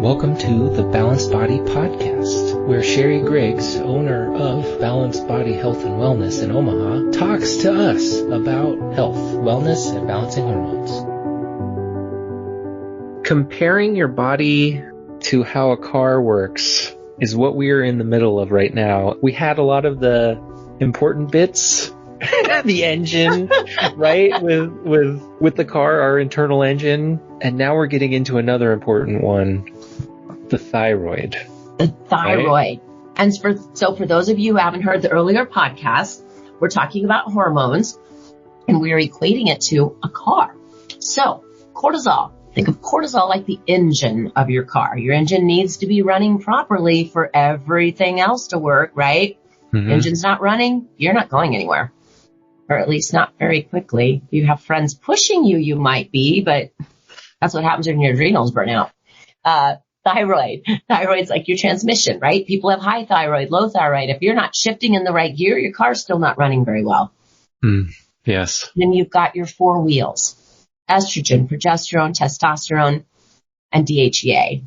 Welcome to the Balanced Body Podcast, where Sherri Griggs, owner of Balanced Body Health and Wellness in Omaha, talks to us about health, wellness, and balancing hormones. Comparing your body to how a car works is what we are in the middle of right now. We had a lot of the important bits, the engine, right? With the car, our internal engine. And now we're getting into another important one, the thyroid. The thyroid. Right? And for those of you who haven't heard the earlier podcast, we're talking about hormones and we're equating it to a car. So cortisol, think of cortisol like the engine of your car. Your engine needs to be running properly for everything else to work, right? Mm-hmm. Engine's not running, you're not going anywhere. Or at least not very quickly. If you have friends pushing you, you might be, but that's what happens when your adrenals burn out. Thyroid. Thyroid's like your transmission, right? People have high thyroid, low thyroid. If you're not shifting in the right gear, your car's still not running very well. Yes. Then you've got your four wheels: estrogen, progesterone, testosterone, and DHEA.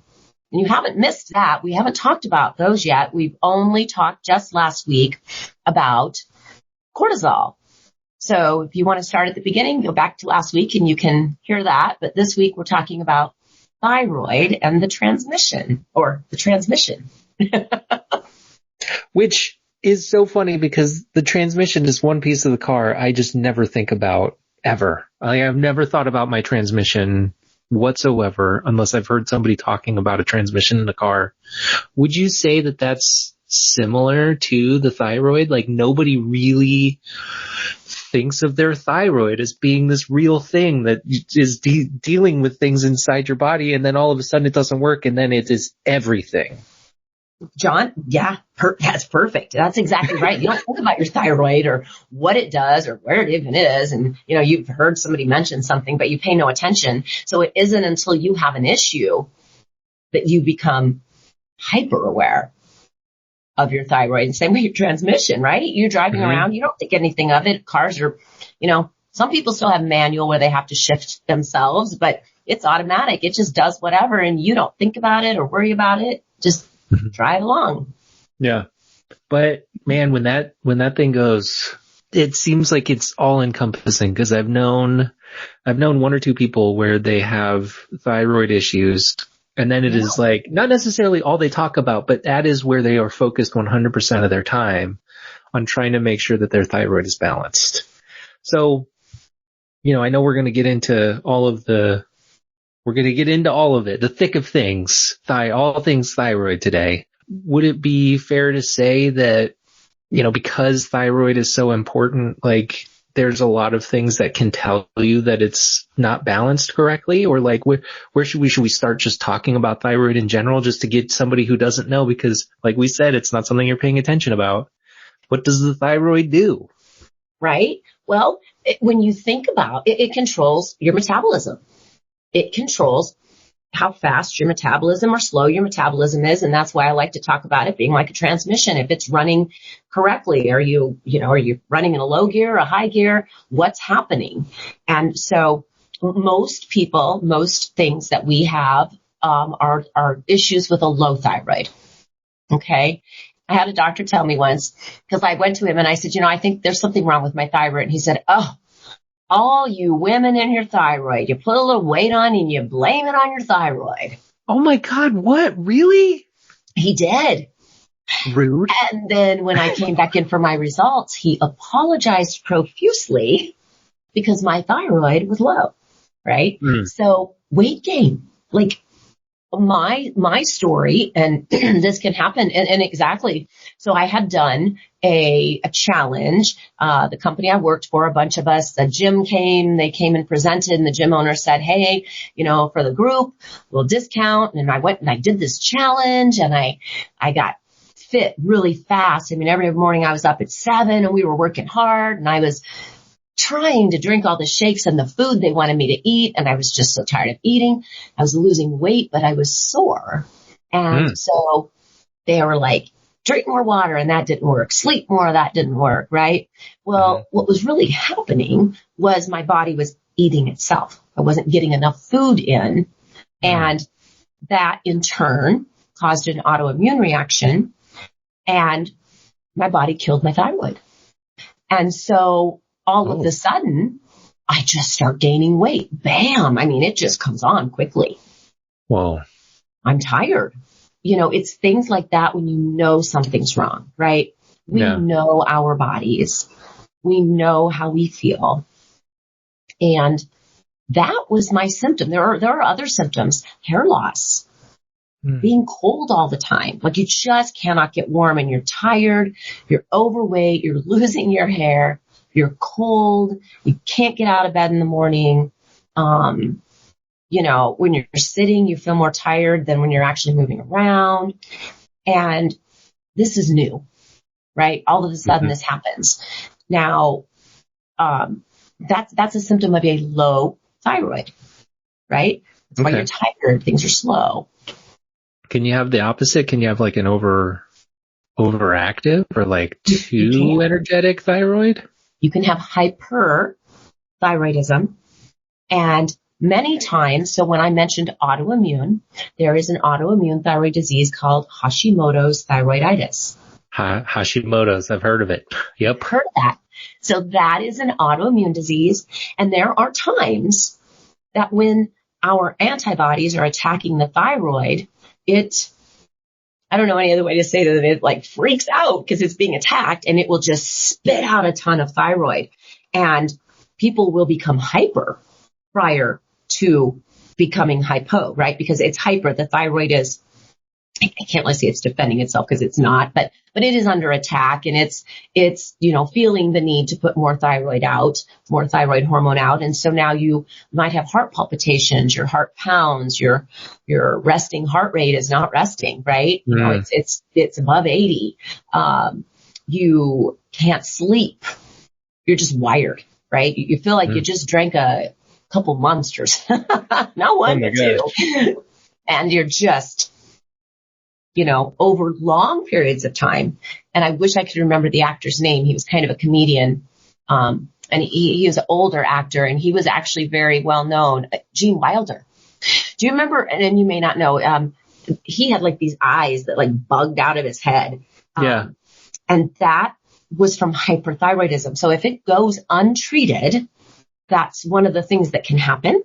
And you haven't missed that. We haven't talked about those yet. We've only talked just last week about cortisol. So if you want to start at the beginning, go back to last week and you can hear that. But this week we're talking about thyroid and the transmission. Which is so funny because the transmission is one piece of the car I just never think about ever. I've never thought about my transmission whatsoever unless I've heard somebody talking about a transmission in the car. Would you say that that's similar to the thyroid? Like nobody really thinks of their thyroid as being this real thing that is dealing with things inside your body, and then all of a sudden it doesn't work, and then it is everything. John, yeah, that's perfect. That's exactly right. You don't think about your thyroid or what it does or where it even is, and you've heard somebody mention something, but you pay no attention. So it isn't until you have an issue that you become hyper aware of your thyroid. And same with your transmission, right? You're driving around, you don't think anything of it. Cars are, some people still have manual where they have to shift themselves, but it's automatic. It just does whatever and you don't think about it or worry about it. Just drive along. Yeah. But man, when that thing goes, it seems like it's all encompassing because I've known one or two people where they have thyroid issues. And then it is like, not necessarily all they talk about, but that is where they are focused 100% of their time on trying to make sure that their thyroid is balanced. So, I know we're going to get into all of it, the thick of things, all things thyroid today. Would it be fair to say that, because thyroid is so important, like, there's a lot of things that can tell you that it's not balanced correctly? Or like, where should we start just talking about thyroid in general, just to get somebody who doesn't know? Because like we said, it's not something you're paying attention about. What does the thyroid do? Right. Well, when you think about it, it controls your metabolism. It controls how fast your metabolism or slow your metabolism is. And that's why I like to talk about it being like a transmission. If it's running correctly, are you running in a low gear or a high gear? What's happening? And so most things that we have, are issues with a low thyroid. Okay. I had a doctor tell me once, because I went to him and I said, I think there's something wrong with my thyroid. And he said, all you women and your thyroid, you put a little weight on and you blame it on your thyroid. Oh my God, what? Really? He did. Rude. And then when I came back in for my results, he apologized profusely because my thyroid was low, right? So weight gain, like my story, and this can happen, and exactly. So I had done a challenge. The company I worked for, a bunch of us, the gym they came and presented, and the gym owner said, hey, for the group, we'll discount. And I went and I did this challenge, and I got fit really fast. I mean, every morning I was up at 7 and we were working hard, and I was trying to drink all the shakes and the food they wanted me to eat. And I was just so tired of eating. I was losing weight, but I was sore. And so they were like, drink more water, and that didn't work. Sleep more, that didn't work, right? Well, what was really happening was my body was eating itself. I wasn't getting enough food in. And that in turn caused an autoimmune reaction, and my body killed my thyroid. And so all of a sudden, I just start gaining weight. Bam! I mean, it just comes on quickly. Whoa. I'm tired. It's things like that when you know something's wrong, right? We know our bodies. We know how we feel. And that was my symptom. There are other symptoms. Hair loss. Being cold all the time. Like you just cannot get warm and you're tired. You're overweight. You're losing your hair. You're cold. You can't get out of bed in the morning. When you're sitting, you feel more tired than when you're actually moving around. And this is new, right? All of a sudden this happens. Now, that's a symptom of a low thyroid, right? That's why you're tired. Things are slow. Can you have the opposite? Can you have like an overactive or like too energetic thyroid? You can have hyperthyroidism, and many times, so when I mentioned autoimmune, there is an autoimmune thyroid disease called Hashimoto's thyroiditis. Hashimoto's, I've heard of it. Yep. Heard of that. So that is an autoimmune disease, and there are times that when our antibodies are attacking the thyroid, I don't know any other way to say that, it like freaks out because it's being attacked, and it will just spit out a ton of thyroid, and people will become hyper prior to becoming hypo, right? Because it's hyper. The thyroid is, I can't really say it's defending itself because it's not, but it is under attack, and it's feeling the need to put more thyroid hormone out. And so now you might have heart palpitations, your heart pounds, your resting heart rate is not resting, right? It's above 80. You can't sleep. You're just wired, right? You feel like you just drank a couple monsters, not one, but two. And you're just, over long periods of time. And I wish I could remember the actor's name. He was kind of a comedian. And he was an older actor, and he was actually very well known. Gene Wilder. Do you remember? And you may not know, he had like these eyes that like bugged out of his head. And that was from hyperthyroidism. So if it goes untreated, that's one of the things that can happen.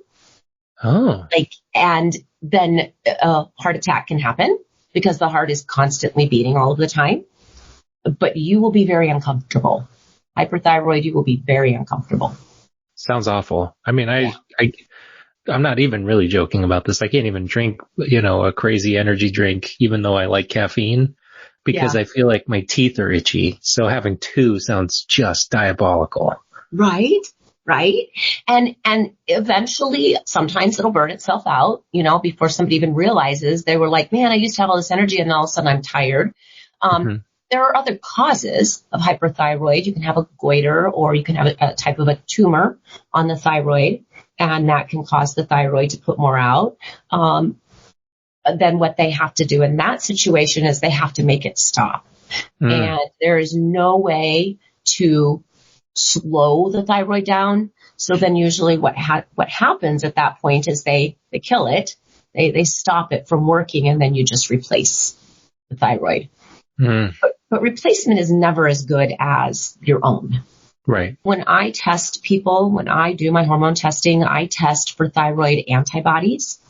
And then a heart attack can happen, because the heart is constantly beating all of the time. But you will be very uncomfortable. Hyperthyroid, you will be very uncomfortable. Sounds awful. I mean, I'm not even really joking about this. I can't even drink, a crazy energy drink, even though I like caffeine, because I feel like my teeth are itchy. So having two sounds just diabolical. Right. And eventually, sometimes it'll burn itself out, before somebody even realizes. They were like, man, I used to have all this energy, and all of a sudden I'm tired. There are other causes of hyperthyroid. You can have a goiter, or you can have a type of a tumor on the thyroid, and that can cause the thyroid to put more out. Then what they have to do in that situation is they have to make it stop. And there is no way to slow the thyroid down. So then usually what happens at that point is they kill it. They stop it from working, and then you just replace the thyroid. But replacement is never as good as your own. Right. When I test people, when I do my hormone testing, I test for thyroid antibodies.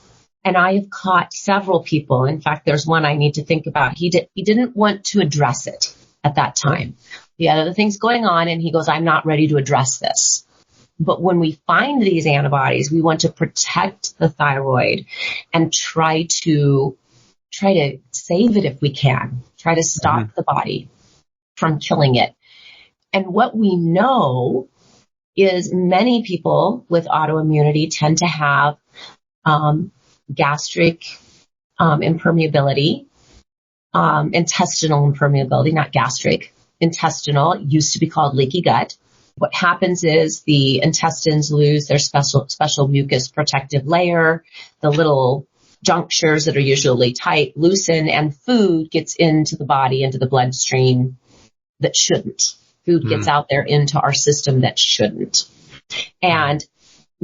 And I have caught several people. In fact, there's one I need to think about. He didn't want to address it at that time. He had other things going on, and he goes, I'm not ready to address this. But when we find these antibodies, we want to protect the thyroid and try to save it if we can, try to stop the body from killing it. And what we know is many people with autoimmunity tend to have gastric impermeability, intestinal impermeability, not gastric, intestinal. It used to be called leaky gut. What happens is the intestines lose their special mucus protective layer. The little junctures that are usually tight loosen, and food gets into the body, into the bloodstream that shouldn't. Food gets out there into our system that shouldn't. And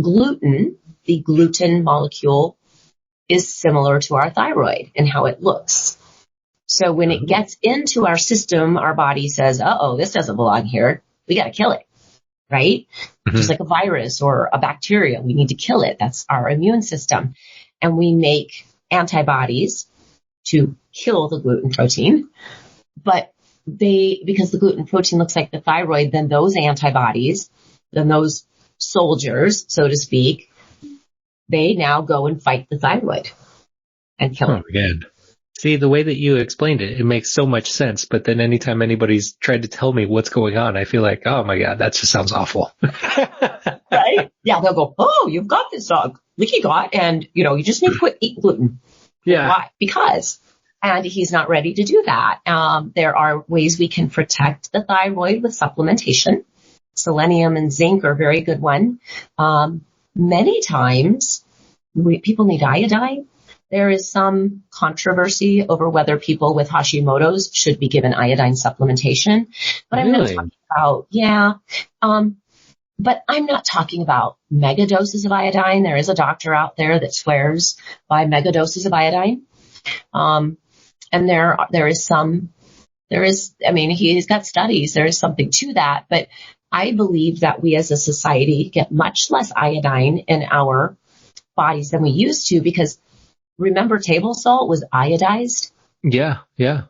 gluten, the gluten molecule, is similar to our thyroid and how it looks. So when it gets into our system, our body says, uh-oh, this doesn't belong here. We got to kill it, right? Just like a virus or a bacteria, we need to kill it. That's our immune system. And we make antibodies to kill the gluten protein. But because the gluten protein looks like the thyroid, then those antibodies, then those soldiers, so to speak, they now go and fight the thyroid and kill it. Oh, again. See, the way that you explained it, it makes so much sense. But then anytime anybody's tried to tell me what's going on, I feel like, oh my God, that just sounds awful. Right? Yeah, they'll go, oh, you've got this leaky gut and, you just need to quit eating gluten. Yeah. Why? Because. And he's not ready to do that. There are ways we can protect the thyroid with supplementation. Selenium and zinc are a very good one. Many times people need iodine. There is some controversy over whether people with Hashimoto's should be given iodine supplementation. But I'm not talking about, but I'm not talking about mega doses of iodine. There is a doctor out there that swears by mega doses of iodine. And he's got studies. There is something to that, but I believe that we as a society get much less iodine in our bodies than we used to, because remember table salt was iodized? Yeah, yeah.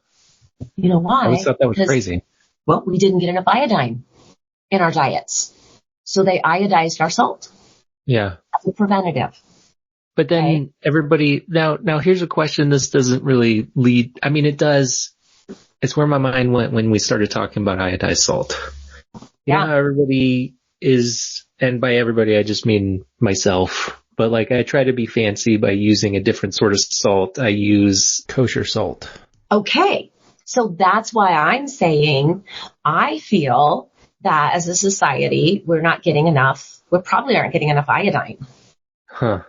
You know why? I always thought that was crazy. Well, we didn't get enough iodine in our diets. So they iodized our salt. Yeah. As a preventative. But then everybody, now here's a question. This doesn't really lead, it does. It's where my mind went when we started talking about iodized salt. You know how everybody is, and by everybody I just mean myself, but like I try to be fancy by using a different sort of salt. I use kosher salt. Okay. So that's why I'm saying I feel that as a society, we probably aren't getting enough iodine. Huh.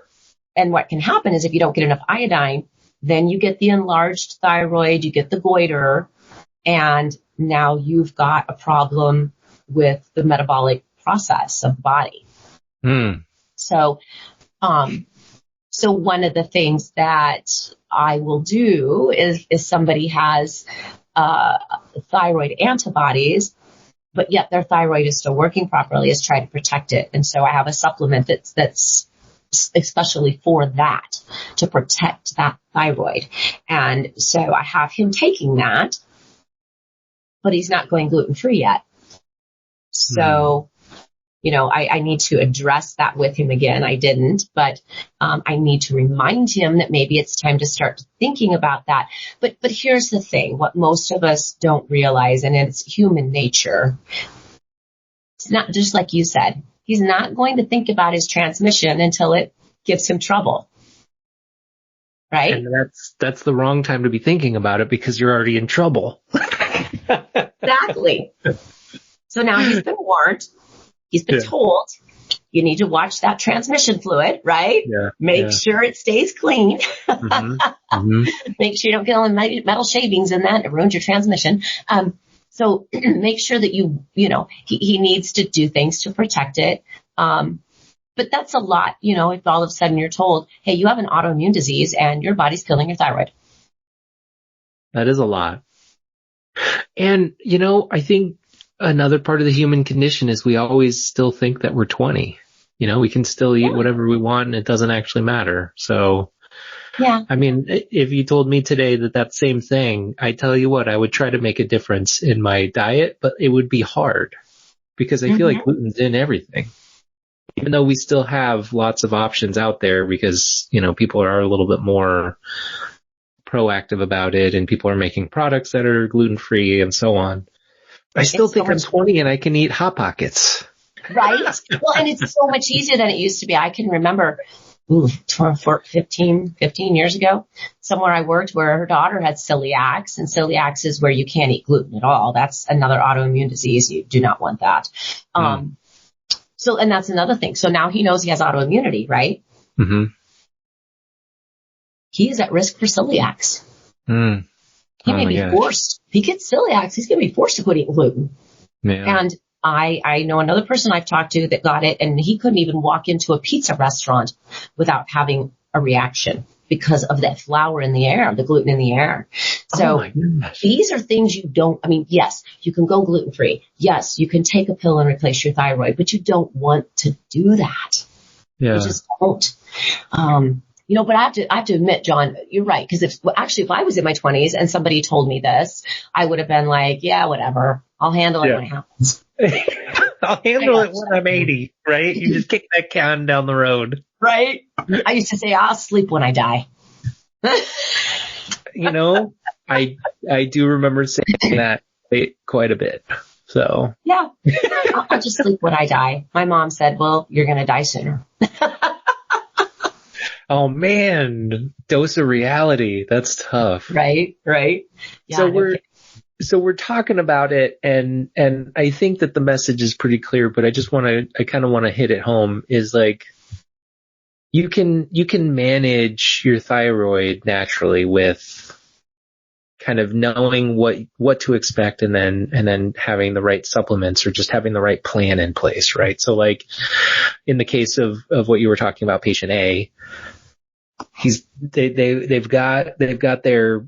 And what can happen is if you don't get enough iodine, then you get the enlarged thyroid, you get the goiter, and now you've got a problem with the metabolic process of the body. So one of the things that I will do is if somebody has thyroid antibodies, but yet their thyroid is still working properly, is try to protect it. And so I have a supplement that's especially for that, to protect that thyroid. And so I have him taking that, but he's not going gluten-free yet. So, I need to address that with him again. I didn't, but I need to remind him that maybe it's time to start thinking about that. But here's the thing, what most of us don't realize, and it's human nature. It's not just like you said. He's not going to think about his transmission until it gives him trouble. Right? And that's the wrong time to be thinking about it because you're already in trouble. Exactly. So now he's been warned. He's been told you need to watch that transmission fluid, right? Yeah. Make sure it stays clean. Make sure you don't get all the metal shavings in that. It ruins your transmission. So make sure that he needs to do things to protect it. But that's a lot, if all of a sudden you're told, hey, you have an autoimmune disease and your body's killing your thyroid. That is a lot. And, I think another part of the human condition is we always still think that we're 20. We can still eat whatever we want and it doesn't actually matter. So, if you told me today that same thing, I tell you what, I would try to make a difference in my diet, but it would be hard because I feel like gluten's in everything. Even though we still have lots of options out there because, people are a little bit more proactive about it and people are making products that are gluten-free and so on. I still think I'm 20 and I can eat Hot Pockets. Right? Well, and it's so much easier than it used to be. I can remember 15 years ago, somewhere I worked where her daughter had celiacs, and celiacs is where you can't eat gluten at all. That's another autoimmune disease. You do not want that. So, and that's another thing. So now he knows he has autoimmunity, right? Mm-hmm. He is at risk for celiacs. He may be forced. If he gets celiacs, he's going to be forced to quit eating gluten. Yeah. And I know another person I've talked to that got it, and he couldn't even walk into a pizza restaurant without having a reaction. because of that flour in the air, the gluten in the air. So oh my goodness. These are things you don't, yes, you can go gluten-free. Yes, you can take a pill and replace your thyroid, but you don't want to do that. Yeah. You just don't. But I have to admit, John, you're right. Because if I was in my 20s and somebody told me this, I would have been like, yeah, whatever. I'll handle it when it happens. I'll handle it when I'm 80, right? You just kick that can down the road. Right? I used to say, I'll sleep when I die. I do remember saying that quite a bit. So. Yeah. I'll just sleep when I die. My mom said, well, you're going to die sooner. Oh man, dose of reality. That's tough. Right. Yeah, so we're talking about it, and I think that the message is pretty clear, but I kind of want to hit it home is like, you can manage your thyroid naturally with kind of knowing what to expect and then having the right supplements or just having the right plan in place, right? So like in the case of what you were talking about, patient A, they've got their,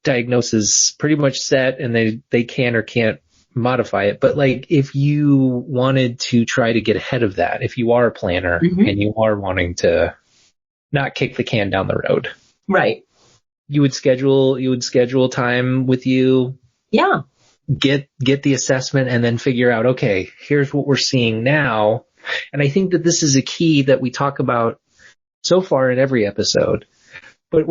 diagnosis pretty much set, and they can or can't modify it. But like, if you wanted to try to get ahead of that, if you are a planner and you are wanting to not kick the can down the road, right? You would schedule time with you. Yeah. Get the assessment and then figure out, okay, here's what we're seeing now. And I think that this is a key that we talk about so far in every episode, but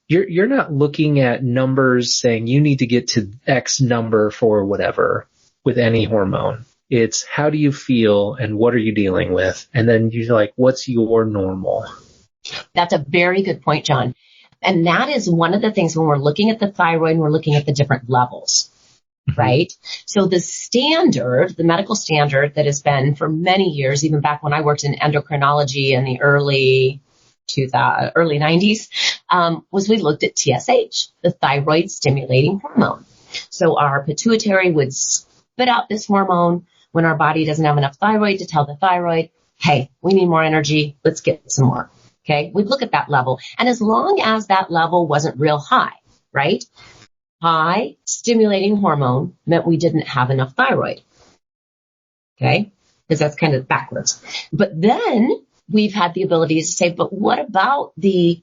you're not looking at numbers saying you need to get to X number for whatever with any hormone. It's how do you feel and what are you dealing with? And then you're like, what's your normal? That's a very good point, John. And that is one of the things when we're looking at the thyroid, we're looking at the different levels, right? So the medical standard that has been for many years, even back when I worked in endocrinology in the early 90s, was we looked at TSH, the thyroid stimulating hormone. So our pituitary would spit out this hormone when our body doesn't have enough thyroid to tell the thyroid, hey, we need more energy. Let's get some more. Okay. We'd look at that level. And as long as that level wasn't real high, right? High stimulating hormone meant we didn't have enough thyroid. Okay. Because that's kind of backwards. But then we've had the ability to say, but what about the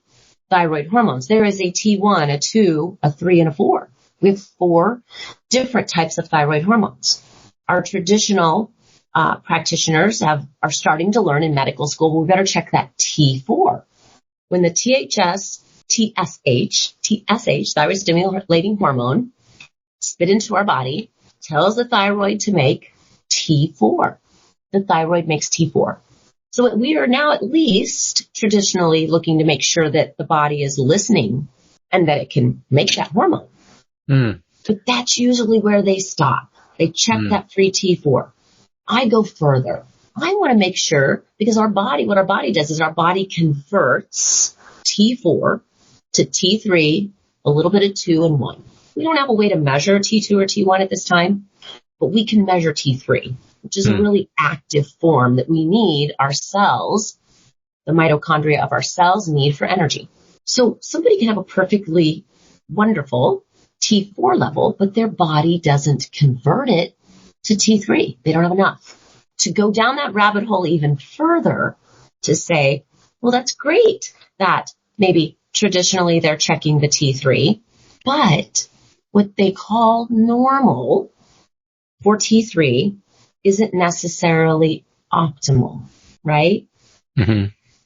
thyroid hormones? There is a T1, a 2, a 3, and a 4. We have 4 different types of thyroid hormones. Our traditional practitioners are starting to learn in medical school, well, we better check that T4. When the TSH, thyroid stimulating hormone, spit into our body, tells the thyroid to make T4. The thyroid makes T4. So we are now at least traditionally looking to make sure that the body is listening and that it can make that hormone. But that's usually where they stop. They check that free T4. I go further. I want to make sure, because what our body does is our body converts T4 to T3, a little bit of 2 and 1. We don't have a way to measure T2 or T1 at this time, but we can measure T3, which is a really active form that we need our cells, the mitochondria of our cells need for energy. So somebody can have a perfectly wonderful T4 level, but their body doesn't convert it to T3. They don't have enough. To go down that rabbit hole even further to say, well, that's great that maybe traditionally they're checking the T3, but what they call normal for T3 isn't necessarily optimal, right?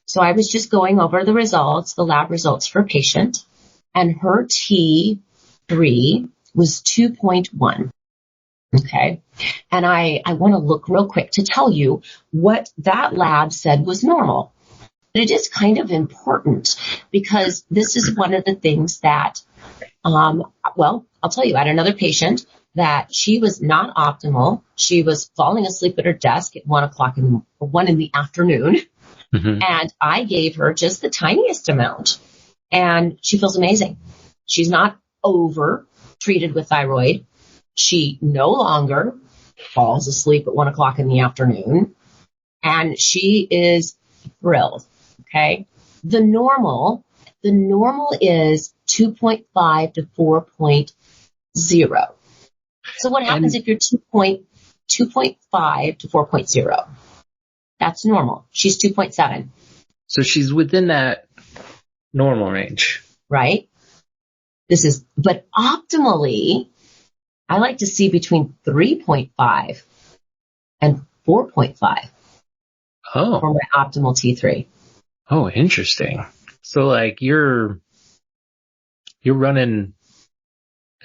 So I was just going over the results, the lab results for a patient, and her T3 was 2.1. Okay. And I want to look real quick to tell you what that lab said was normal. But it is kind of important because this is one of the things that, I'll tell you, I had another patient that she was not optimal. She was falling asleep at her desk at 1 in the afternoon. And I gave her just the tiniest amount and she feels amazing. She's not over treated with thyroid. She no longer falls asleep at 1 in the afternoon and she is thrilled. Okay. The normal The normal is 2.5 to 4.0. So what happens if you're 2.5 to 4.0? That's normal. She's 2.7. So she's within that normal range. Right? But optimally, I like to see between 3.5 and 4.5 for my optimal T3. Oh, interesting. So like you're running,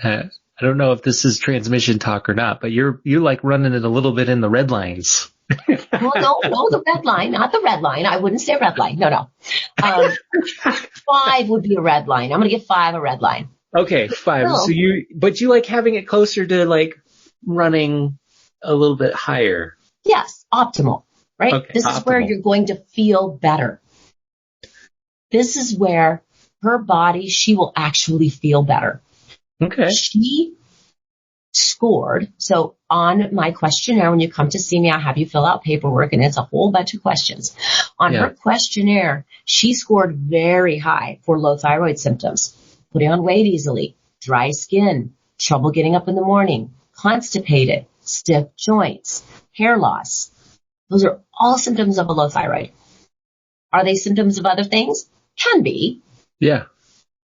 I don't know if this is transmission talk or not, but you're like running it a little bit in the red lines. Well, no, the red line, not the red line. I wouldn't say red line. No. 5 would be a red line. I'm going to give 5 a red line. Okay, 5. No. So you like having it closer to like running a little bit higher. Yes, optimal, right? Okay, this optimal. is where you're going to feel better. This is where her body, she will actually feel better. Okay. She scored. So on my questionnaire, when you come to see me, I have you fill out paperwork, and it's a whole bunch of questions. On her questionnaire, she scored very high for low thyroid symptoms: putting on weight easily, dry skin, trouble getting up in the morning, constipated, stiff joints, hair loss. Those are all symptoms of a low thyroid. Are they symptoms of other things? Can be. Yeah.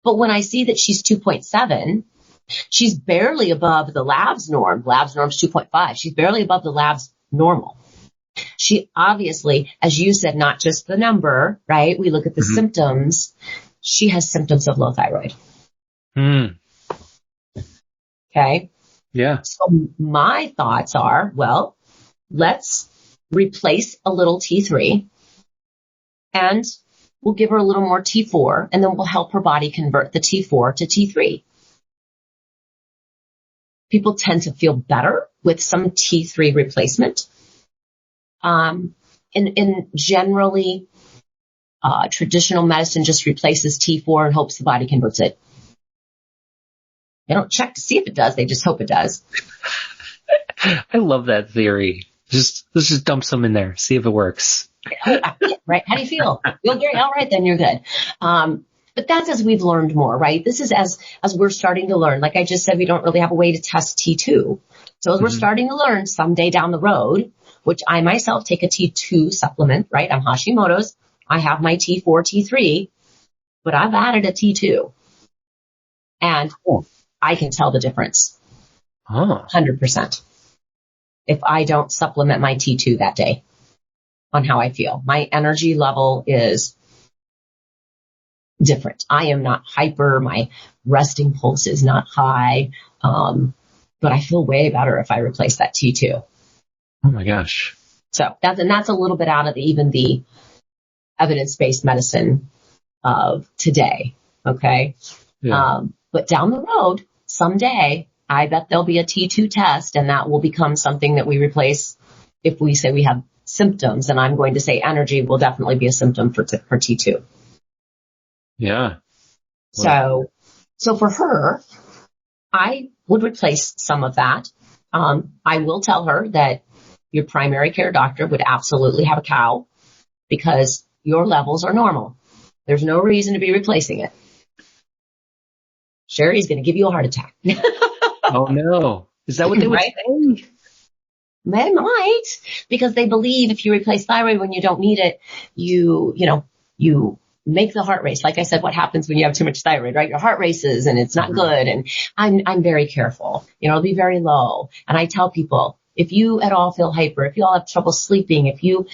But when I see that she's 2.7, she's barely above the lab's norm. Lab's norm's 2.5. She's barely above the lab's normal. She obviously, as you said, not just the number, right? We look at the symptoms. She has symptoms of low thyroid. Okay. Yeah. So my thoughts are, well, let's replace a little T3 and we'll give her a little more T4, and then we'll help her body convert the T4 to T3. People tend to feel better with some T3 replacement. And generally, traditional medicine just replaces T4 and hopes the body converts it. They don't check to see if it does. They just hope it does. I love that theory. Let's just dump some in there, see if it works. Right? How do you feel? Feel great. All right, then you're good. But that's as we've learned more, right? This is as we're starting to learn. Like I just said, we don't really have a way to test T2. So as we're starting to learn someday down the road, which I myself take a T2 supplement, right? I'm Hashimoto's. I have my T4, T3, but I've added a T2. And I can tell the difference. 100%. If I don't supplement my T2 that day on how I feel. My energy level is different. I am not hyper. My resting pulse is not high. But I feel way better if I replace that T2. Oh my gosh. So that's a little bit out of even the evidence-based medicine of today. Okay. Yeah. But down the road, someday, I bet there'll be a T2 test, and that will become something that we replace if we say we have symptoms. And I'm going to say energy will definitely be a symptom for T2. Yeah. So for her, I would replace some of that. I will tell her that your primary care doctor would absolutely have a cow because your levels are normal. There's no reason to be replacing it. Sherri's going to give you a heart attack. Oh no. Is that what they would say? They might, because they believe if you replace thyroid when you don't need it, you make the heart race. Like I said, what happens when you have too much thyroid, right? Your heart races and it's not good. And I'm very careful. It'll be very low. And I tell people, if you at all feel hyper, if you all have trouble sleeping, if you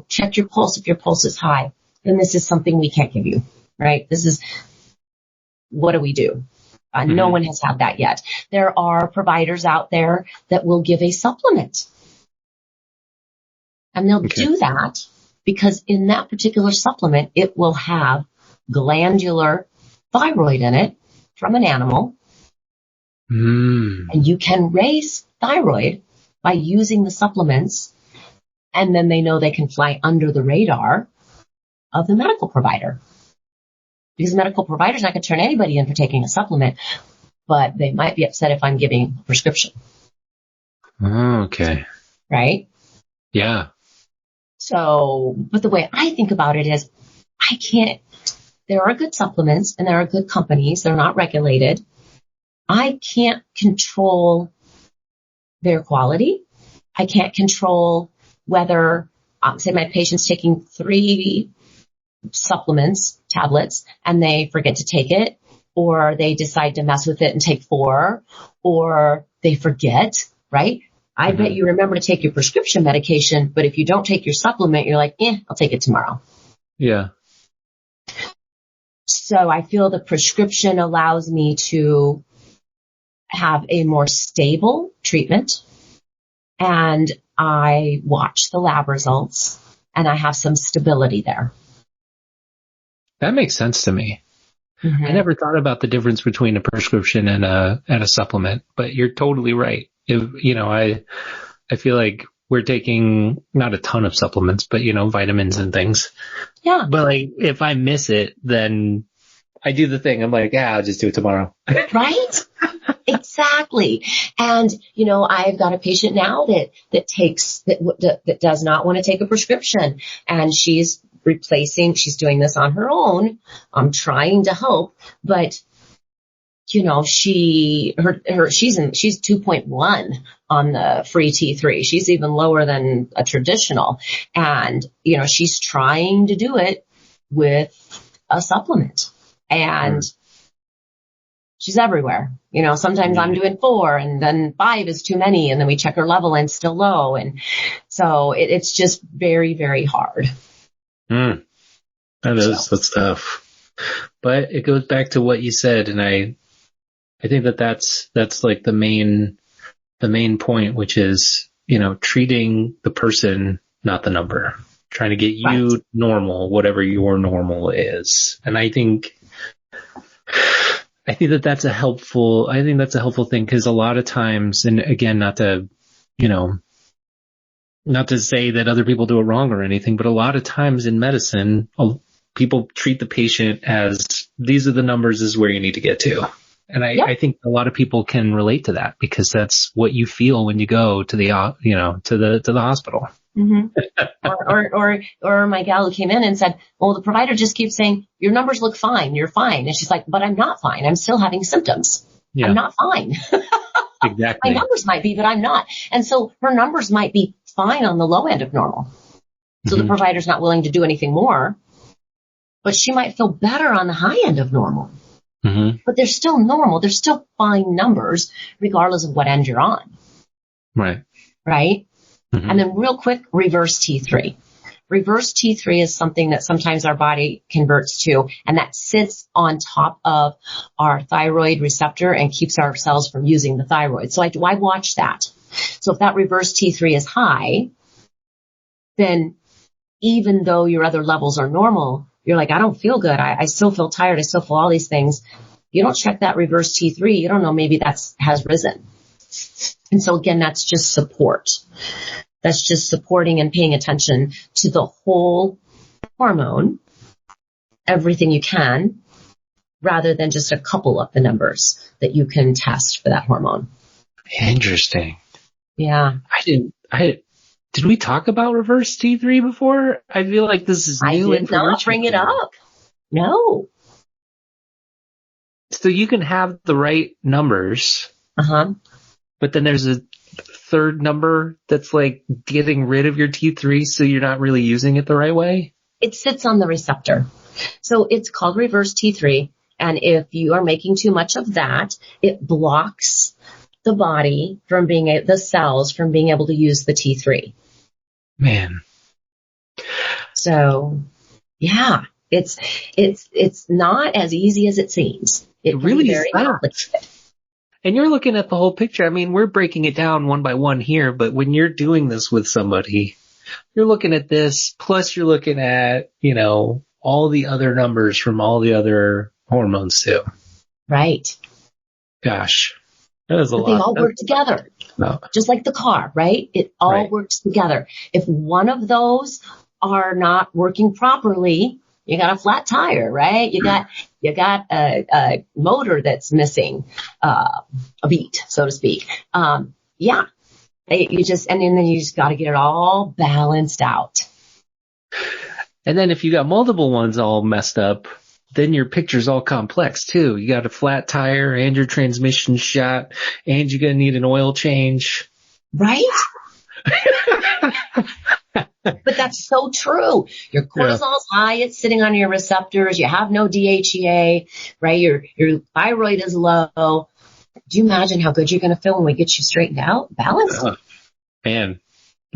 check your pulse, if your pulse is high, then this is something we can't give you, right? This is, what do we do? No one has had that yet. There are providers out there that will give a supplement. And they'll do that because in that particular supplement, it will have glandular thyroid in it from an animal. And you can raise thyroid by using the supplements. And then they know they can fly under the radar of the medical provider. Because the medical provider's not going to turn anybody in for taking a supplement, but they might be upset if I'm giving a prescription. Okay. Right? Yeah. So, but the way I think about it is, I can't there are good supplements and there are good companies. They're not regulated. I can't control their quality. I can't control whether, say my patient's taking 3 supplements, tablets, and they forget to take it, or they decide to mess with it and take 4, or they forget, right? I bet you remember to take your prescription medication, but if you don't take your supplement, you're like, I'll take it tomorrow. Yeah. So I feel the prescription allows me to have a more stable treatment, and I watch the lab results, and I have some stability there. That makes sense to me. I never thought about the difference between a prescription and a supplement, but you're totally right. I feel like we're taking not a ton of supplements, but vitamins and things. Yeah. But like, if I miss it, then I do the thing. I'm like, I'll just do it tomorrow. Right? Exactly. And, I've got a patient now that does not want to take a prescription, and she's doing this on her own. I'm trying to help, but she's 2.1 on the free T3. She's even lower than a traditional. And, she's trying to do it with a supplement, and she's everywhere. Sometimes I'm doing 4 and then 5 is too many. And then we check her level and still low. And so it's just very, very hard. That's tough. But it goes back to what you said. And I think that's like the main point, which is, treating the person, not the number, trying to get you normal, whatever your normal is. And I think that's a helpful thing, because a lot of times, and again, not to say that other people do it wrong or anything, but a lot of times in medicine, people treat the patient as, these are the numbers, this is where you need to get to. And I think a lot of people can relate to that, because that's what you feel when you go to the, to the hospital. Or my gal who came in and said, well, the provider just keeps saying, your numbers look fine, you're fine. And she's like, but I'm not fine. I'm still having symptoms. Yeah. I'm not fine. Exactly. My numbers might be, but I'm not. And so her numbers might be fine on the low end of normal. So the provider's not willing to do anything more, but she might feel better on the high end of normal. But they're still normal. They're still fine numbers, regardless of what end you're on. Right. Right? And then real quick, reverse T3. Reverse T3 is something that sometimes our body converts to, and that sits on top of our thyroid receptor and keeps our cells from using the thyroid. So I watch that. So if that reverse T3 is high, then even though your other levels are normal, you're like, I don't feel good. I still feel tired. I still feel all these things. You don't check that reverse T3. You don't know, maybe has risen. And so again, that's just support. That's just supporting and paying attention to the whole hormone, everything you can, rather than just a couple of the numbers that you can test for that hormone. Interesting. Yeah. Did we talk about reverse T3 before? I feel like this is new information. I did not bring it up. No. So you can have the right numbers. But then there's a third number that's like getting rid of your T3, so you're not really using it the right way? It sits on the receptor. So it's called reverse T3. And if you are making too much of that, it blocks the body from the cells from being able to use the T3. Man. So, yeah, it's not as easy as it seems. It really is very complicated. And you're looking at the whole picture. I mean, we're breaking it down one by one here, but when you're doing this with somebody, you're looking at this, plus you're looking at, all the other numbers from all the other hormones too. Right. Gosh. That is a lot. They all work together. No. Just like the car, right? It all works together. If one of those are not working properly, you got a flat tire, right? You got a motor that's missing a beat, so to speak. And then you just got to get it all balanced out. And then if you got multiple ones all messed up, then your picture's all complex too. You got a flat tire and your transmission shot, and you're going to need an oil change. Right? But that's so true. Your cortisol's high. It's sitting on your receptors. You have no DHEA, right? Your thyroid is low. Do you imagine how good you're going to feel when we get you straightened out, balanced? Man,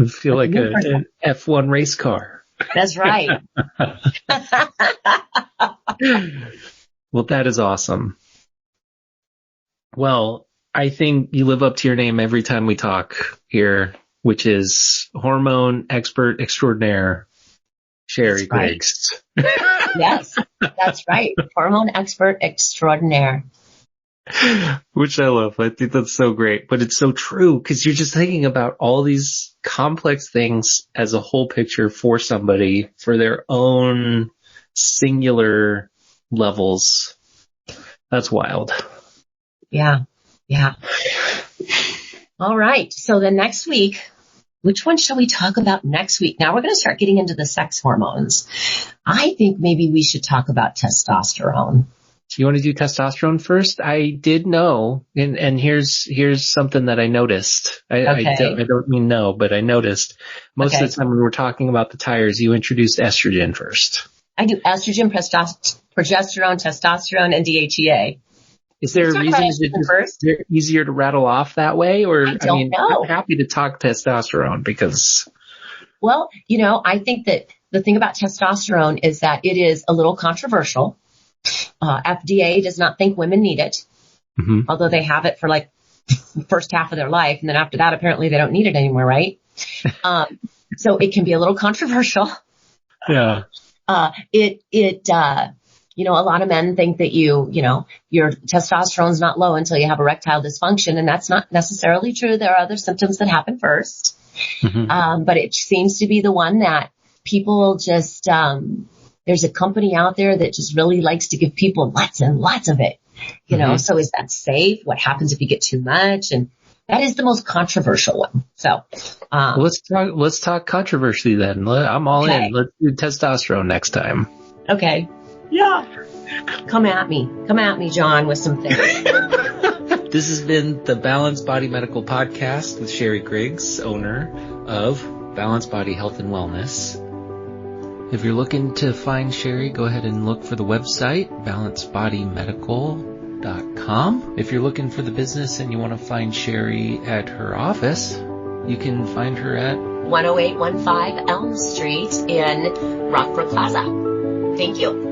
I feel like an F1 race car. That's right. Well, that is awesome. Well, I think you live up to your name every time we talk here, which is Hormone Expert Extraordinaire, Sherri Griggs. Yes, that's right. Hormone Expert Extraordinaire. Which I love. I think that's so great. But it's so true because you're just thinking about all these complex things as a whole picture for somebody for their own singular levels. That's wild. Yeah. Yeah. All right. So the next week, which one shall we talk about next week? Now we're going to start getting into the sex hormones. I think maybe we should talk about testosterone. You want to do testosterone first? I did know, and here's something that I noticed. I don't mean no, but I noticed most of the time when we're talking about the tires, you introduced estrogen first. I do estrogen, progesterone, testosterone, and DHEA. Is there a reason is it easier to rattle off that way? Or I don't know. I'm happy to talk testosterone because. Well, I think that the thing about testosterone is that it is a little controversial. FDA does not think women need it, although they have it for like the first half of their life. And then after that, apparently they don't need it anymore, right? So it can be a little controversial. Yeah. A lot of men think that your testosterone's not low until you have erectile dysfunction. And that's not necessarily true. There are other symptoms that happen first. But it seems to be the one that people just, there's a company out there that just really likes to give people lots and lots of it, so is that safe? What happens if you get too much? And that is the most controversial one. So, let's talk controversy then. I'm all in. Let's do testosterone next time. Okay. Yeah. Come at me, John, with some things. This has been the Balanced Body Medical Podcast with Sherri Griggs, owner of Balanced Body Health and Wellness. If you're looking to find Sherri, go ahead and look for the website, balancedbodymedical.com. If you're looking for the business and you want to find Sherri at her office, you can find her at 10815 Elm Street in Rockbrook Plaza. Thank you.